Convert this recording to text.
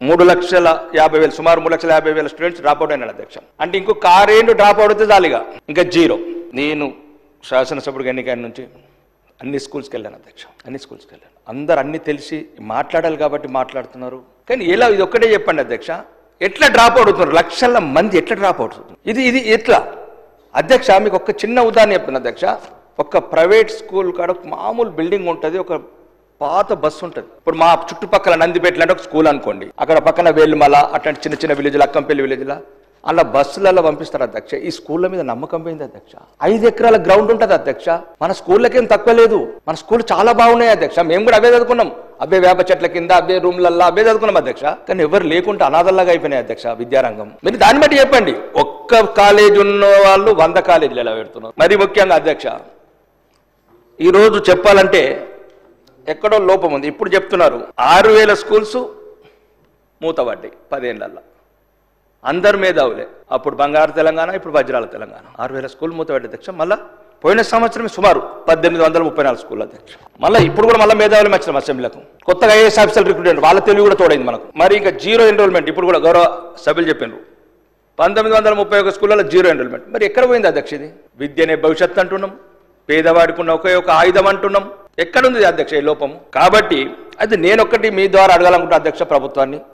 3,50,000 సుమారు 3,50,000 students drop out అయినారు అధ్యక్ష. అంటే ఇంకొక 6 ఏళ్ళు డ్రాప్ అవుట్ అయితే చాలుగా, ఇంకా జీరో. నేను శాసనసభ్యుడిగా ఎన్నికైన నుంచి అన్ని స్కూల్స్కి వెళ్ళాను అధ్యక్ష, అన్ని స్కూల్స్కి వెళ్ళాను. అందరు అన్ని తెలిసి మాట్లాడాలి కాబట్టి మాట్లాడుతున్నారు. కానీ ఎలా, ఇది ఒక్కటే చెప్పండి అధ్యక్ష, ఎట్లా డ్రాప్ అవుట్ అవుతున్నారు? లక్షల మంది ఎట్లా డ్రాప్ అవుట్ అవుతున్నారు? ఇది ఎట్లా అధ్యక్ష? మీకు ఒక చిన్న ఉదాహరణ చెప్తున్నా అధ్యక్ష. ఒక ప్రైవేట్ స్కూల్ కాడ మామూలు బిల్డింగ్ ఉంటుంది, ఒక పాత బస్సు ఉంటుంది. ఇప్పుడు మా చుట్టుపక్కల నందిపేటలు అంటే ఒక స్కూల్ అనుకోండి, అక్కడ పక్కన వేలుమల అట్లాంటి చిన్న చిన్న విలేజ్లు, అక్కంపల్లి విలేజ్లా అలా బస్సులలో పంపిస్తారు అధ్యక్ష. ఈ స్కూళ్ళ మీద నమ్మకం పోయింది అధ్యక్ష. 5 ఎకరాల గ్రౌండ్ ఉంటుంది అధ్యక్ష. మన స్కూళ్ళకేం తక్కువ లేదు, మన స్కూల్ చాలా బాగున్నాయి అధ్యక్ష. మేము కూడా అవే చదువుకున్నాం, అవే వేప చెట్ల కింద, అవే రూమ్లల్లో అవే చదువుకున్నాం అధ్యక్ష. కానీ ఎవరు లేకుంటే అనాథల్లాగా అయిపోయినాయి అధ్యక్ష విద్యారంగం. మీరు దాన్ని బట్టి చెప్పండి, ఒక్క కాలేజ్ ఉన్న వాళ్ళు 100 కాలేజీలు ఎలా పెడుతున్నారు? మరి ముఖ్యంగా అధ్యక్ష, ఈరోజు చెప్పాలంటే ఎక్కడో లోపం ఉంది. ఇప్పుడు చెప్తున్నారు 6,000 స్కూల్స్ మూతపడ్డాయి 10 ఏళ్లలో. అందరు మేధావులే. అప్పుడు బంగారు తెలంగాణ, ఇప్పుడు వజ్రాల తెలంగాణ. 6,000 స్కూల్ మూతపడ్డాయి అధ్యక్ష. మళ్ళీ పోయిన సంవత్సరం సుమారు 1834 స్కూల్ అధ్యక్ష. మళ్ళీ ఇప్పుడు కూడా మళ్ళీ మేధావులు వచ్చిన అసెంబ్లీలకు కొత్తగా ఐఏఎస్ ఆఫీసర్లు రిక్రూట్మెంట్, వాళ్ళ తెలివి కూడా తోడైంది మనకు. మరి ఇంకా జీరో ఎన్రోల్మెంట్. ఇప్పుడు కూడా గౌరవ సభ్యులు చెప్పినారు 1931 స్కూళ్ళలో జీరో ఎన్రోల్మెంట్. మరి ఎక్కడ పోయింది అధ్యక్ష? ఇది విద్యనే భవిష్యత్తు అంటున్నాం, పేదవాడికి ఉన్న ఒకే ఒక ఆయుధం అంటున్నాం. ఎక్కడుంది అధ్యక్ష ఈ లోపము? కాబట్టి అది నేనొక్కటి మీ ద్వారా అడగాలనుకుంటా అధ్యక్ష ప్రభుత్వాన్ని.